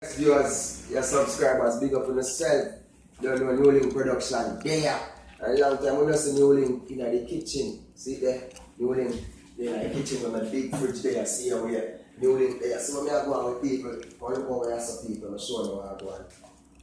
Viewers, your subscribers, big up on yourself. Don't know New Link production there. And a long time we don't see New Link in the kitchen. See there? New Link there in the kitchen with my big fridge there. See how we are. New Link there. So when I go on with people, I look over there some people, I'm showing them how I go on.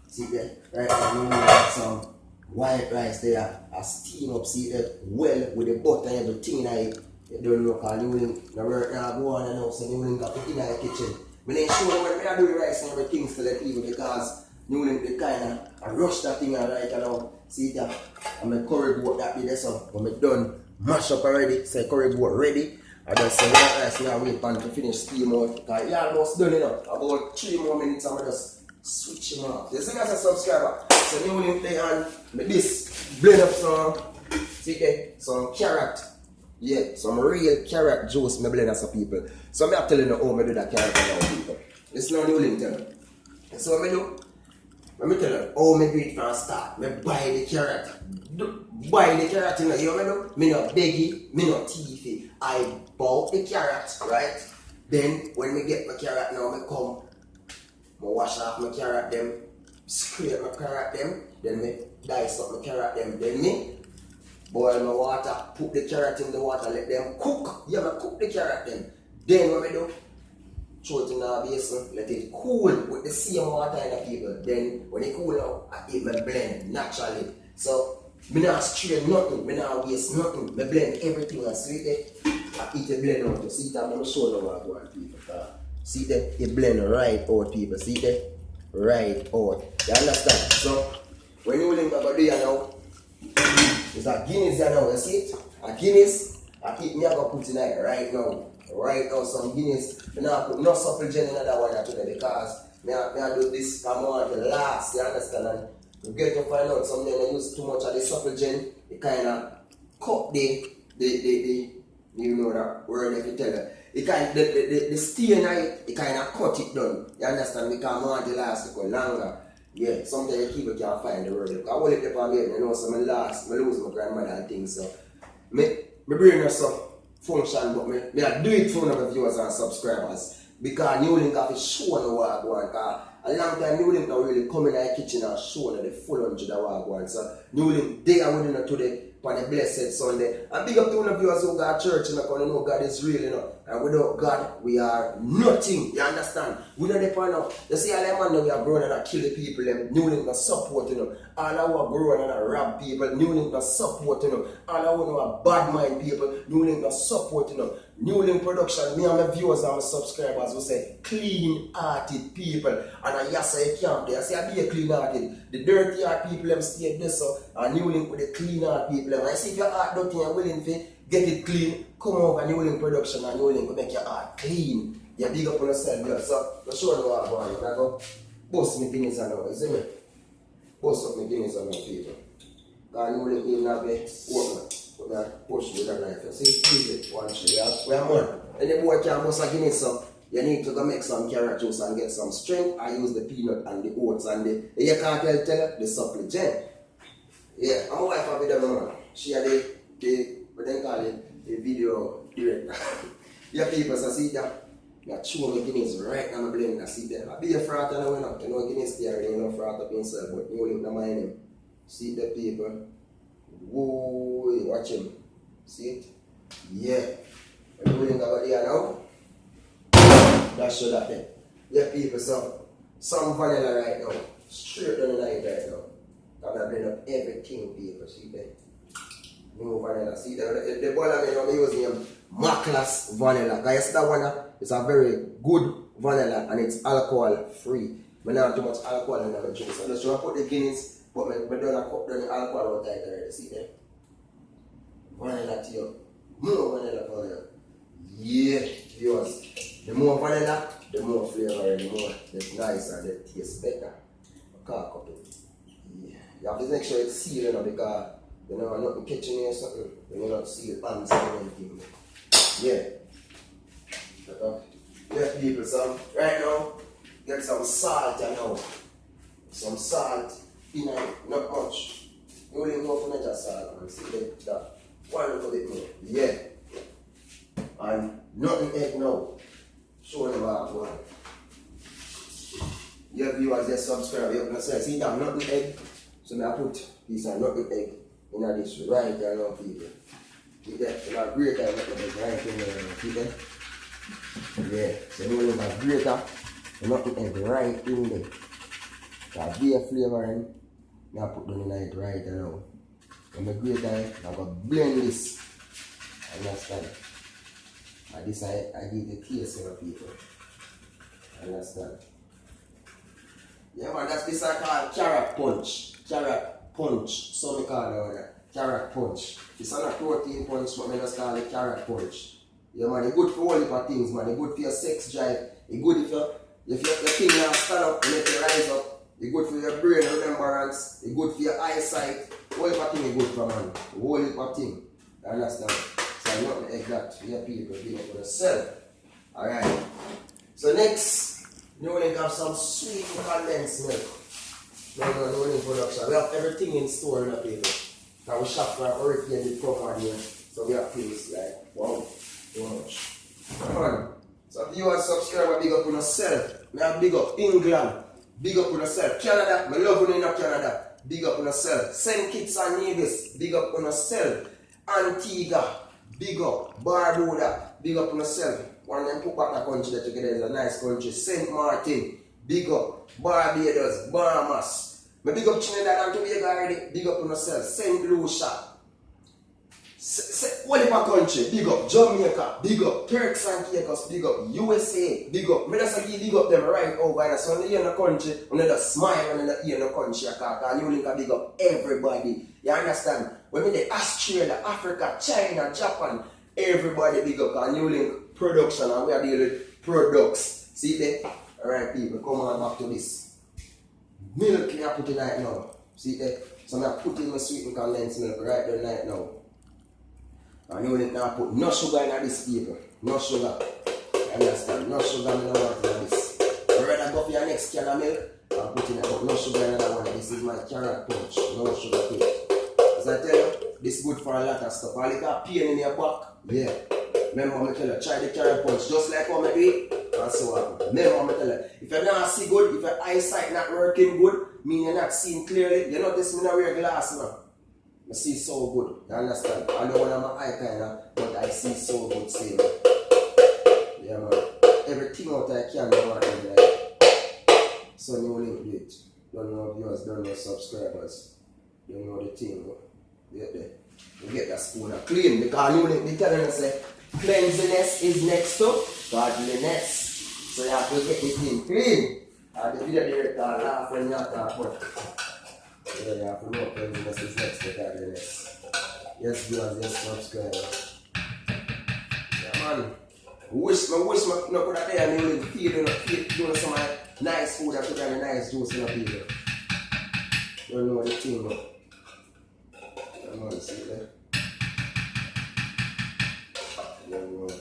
See there? Right now, New Link got some white rice there. I steam up, see there? Well, with the butter and everything in it. You don't know because New Link, the work now go on and now, so New Link got it in the kitchen. I ain't sure when I do the rice and everything to let people because New Link they kind of rush that thing and right now. See that? And my curry goat that be there so when I done mash up already, say curry goat ready. I just say that rice now wait pan to finish steam out because you almost done about 3 more minutes and I just switch him off. You see as a subscriber. So New Link they on this blend up some see there, some carrot. Yeah, some real carrot juice me blend as some people. So I'm telling you how I do that carrot now people. It's not New Link tell you. So what I do? Let me tell you how I do it from the start. I buy the carrot. Buy the carrot, you know what I do? Me not beggy, me not teethy. I bought the carrot, right? Then when me get my carrot now, I come, I wash off my carrot them, scrape my carrot them, then me dice up my carrot them, then me boil my water, put the carrot in the water, let them cook. Yeah, I cook the carrot then. Then what I do? Throw it in the basin, let it cool with the same water in the people. Then when it cool out, I eat my blend naturally. So me not strain nothing, me not waste nothing. Me blend everything and sweet it. I eat the blend out. You see that? I'm going to show you what I want people. See that? It blend right out people. See that? Right out. You understand? So when you link about there now, it's a Guinness there now, you see it? A Guinness, I keep me I go put in it right now. Right now, some Guinness. I now put no supplement in that one today because I do this come on the last, you understand? And you get to find out something I use too much of the supplement, it kind of cut the you know that word if you tell you. It kind the stain it kind of cut it down. You understand? Because I want the last to go longer. Yeah, sometimes people can't find the word. I hold it up again, you know, so I lose my grandmother and things. So, my brain has some function, but I do it for our viewers and subscribers. Because New Link have to show what I want. Because a long time New Link don't really come in the kitchen and show the full 100 of what I want. So, New Link, they are within it today on the blessed Sunday. And big up to one of viewers who got church, you know God is real, you know. And without God, we are nothing. You understand? We don't depend on. You see, all them man we are growing and kill the people, them New Link not support, you know. All our growing and rob people, New Link not support, you know. All our bad mind people, New Link not support, you know. New Link production, me and my viewers and my subscribers will say clean-hearted people. And I say you can't there. I say I be a clean-hearted. The dirty heart people them stay there so and New Link with the clean-heart people. And I see if your heart dirty and willing to get it clean, come over New Link production and New Link will make your heart clean. You big up on yourself, yeah. So I'm sure you what I'm going. I go post me Guinness and all, you see me? Post up my Guinness and all people. Because New Link even have a workman. But I push with a knife. You see, easy, one shot. We are more. And the boy can bust a Guinness so you need to go make some carrot juice and get some strength. I use the peanut and the oats and the you can't tell the supplement. Yeah, I'm a wife of the man. She had what they call it, the video director. Yeah, people, so see that. I chew my Guinness right now, my blend. I see that. I be a frat and I went up. You know, Guinness there, you know, frat up himself, but you link the mind him. See the people. Whoa, watch him. See it? Yeah. When you link about there now, that's show that there. Yeah, people, so some vanilla right now. Straight down the line right now. I'm going to blend up everything, people. See that? No vanilla. See the bowl I'm using Maclas vanilla. Because that one is a very good vanilla and it's alcohol free. I don't have too much alcohol in my juice. So just try to put the Guinness, but I don't cup down the alcohol out there. See that? Vanilla to you. More vanilla for you. Yeah, viewers. The more vanilla, the more flavor, the more the nicer, the taste better. I can't cup it. Yeah. You have to make sure it's sealed, you know, because you know, nothing catching you or something, when you don't see the pants or anything. Yeah. Yeah, people, so right now, get some salt, you know. Some salt in it, not much. You only know for not salt, man. See that? One little bit more. Yeah. And nothing egg now. Show them how to your viewers, they subscribe, you can say, see that nothing egg. So I put this and nothing egg in this right there now, people. See that? So I grate that nothing egg right in there, see that? Yeah, so you only have grater, nothing egg right in there. So I be a flavoring, I put them in it right now. When I grate it, I'm going to blend this. Understand? And this I give the taste to people. Understand? Yeah man, that's this I call carrot punch. Carrot punch. So me call it that. Carrot punch. It's not a protein punch, but I just call it carrot punch. Yeah man, it's good for all of things man. It's good for your sex drive. It's good if your thing now stand up and let you rise up. It's good for your brain remembrance. It's good for your eyesight. All of thing is good for man. All of thing. You understand? So I want to exact for your people being for yourself. Alright. So next, you link have some sweet condensed milk. No link production. We have everything in store in the people. Now we shop for hurricane with proper here. So we have things like wow, too much. Come on. So if you are a subscriber, big up on yourself. Me have big up England. Big up on yourself. Canada, I love you in Canada. Big up on yourself. St. Kitts and Nevis, big up on yourself. Antigua, big up. Barbuda, big up on yourself. One of them put back a country that together is a nice country. St. Martin, big up. Barbados, Bahamas. Me big up Trinidad and Tobago already, big up on yourself. St. Lucia. What if a country, big up. Jamaica, big up. Turks and Caicos, big up. USA, big up. Me just give big up them right over there. So when you hear in the country, when you just smile and you hear in the country, and you link a big up everybody. You understand? When we the Australia, Africa, China, Japan, everybody big up and you link production and we are dealing with products. See there? Alright people, come on back to this. Milk I put in right now. See there? So I put in my sweet and condensed milk right there right now. And you now put no sugar in this people. No sugar. You understand? No sugar in the water in this. You rather go for your next can of milk and put in but no sugar in that one. This is my carrot punch. No sugar to it. As I tell you, this is good for a lot of stuff. A little pain in your back. Yeah. Remember I tell you, try the carrot punch just like how I do it. And so on. Remember I tell you, if you don't see good, if your eyesight not working good, mean you're not seeing clearly, you know this me not wear glass now. I see so good, you understand? I know when I'm an eye kind of, but I see so good same. Yeah man. Everything out I can do like. So you link do it. Don't know viewers, don't know subscribers. You know the thing. You get that spoon clean because you link be telling us say cleanliness is next to godliness. So you have to get the thing clean. And the video director laugh when you talk about. Yeah, you have to know cleanliness is next to godliness. Yes, viewers, yes, subscribers. Yeah, man. I wish I could have there and you would feed doing some nice food and put a nice juice in the people. Don't know the thing, but I'm going to see there. Don't know.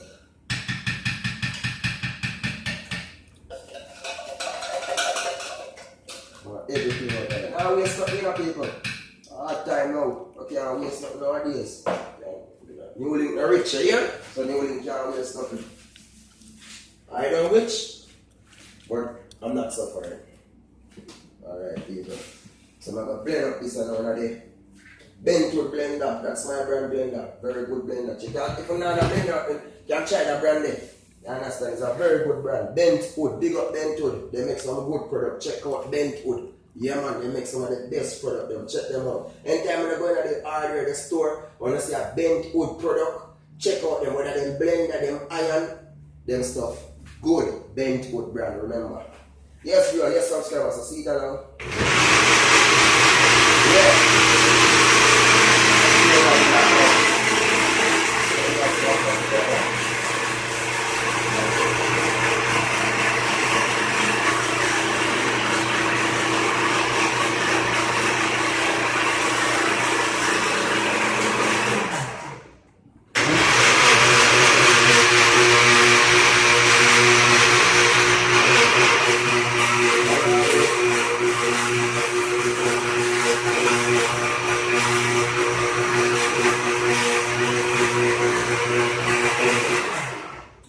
Everything out there. I waste nothing, people. Hard time now. Okay, I waste nothing nowadays. New link are richer here, so new link can't waste nothing. I don't rich, but I'm not suffering. Alright, people. So I'm going to blend up this another day. Bentwood blender, that's my brand blender. Very good blender. If you're not a blender, you can try that brand there. You understand? It's a very good brand. Bentwood, big up Bentwood. They make some good product. Check out Bentwood. Yeah man, they make some of the best product. Them. Check them out. Anytime when I go into the hardware, the store, when I see a Bentwood product, check out them. Whether them blender, them iron, them stuff. Good Bentwood brand, remember. Yes, viewer, yes, subscribers. So see that now. Yeah.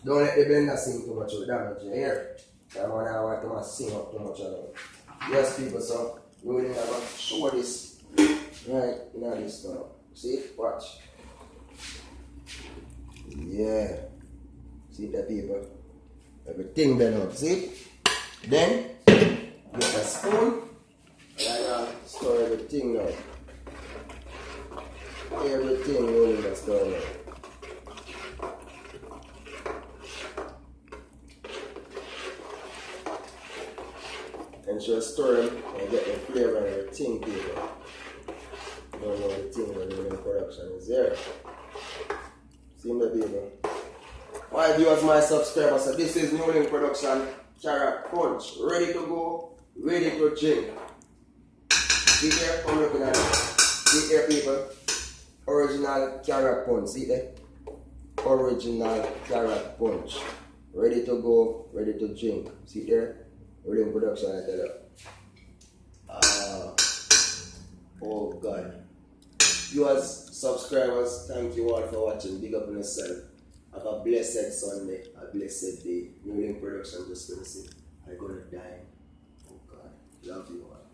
Don't let the blender sink too much or damage your hair. Come on, I want to sing up too much on it. Yes, people, so we will never show this right in this now. See? Watch. Yeah. See that, people? Everything done up. See? Then, get a spoon and I'll store everything now. Everything rolling the store now. And just stir them and get the flavor and everything, people. Don't know the thing when the production is there. See me, people. Alright, viewers, my subscribers, so this is New Link Production Carrot Punch. Ready to go, ready to drink. See there? I'm looking at it. See there, people? Original Carrot Punch. See there? Original Carrot Punch. Ready to go, ready to drink. See there? New Link Production, I tell you. Oh God. Viewers, subscribers, thank you all for watching. Big up on yourself. Have a blessed Sunday, a blessed day. New Link Production just gonna say, I'm gonna die. Oh God, love you all.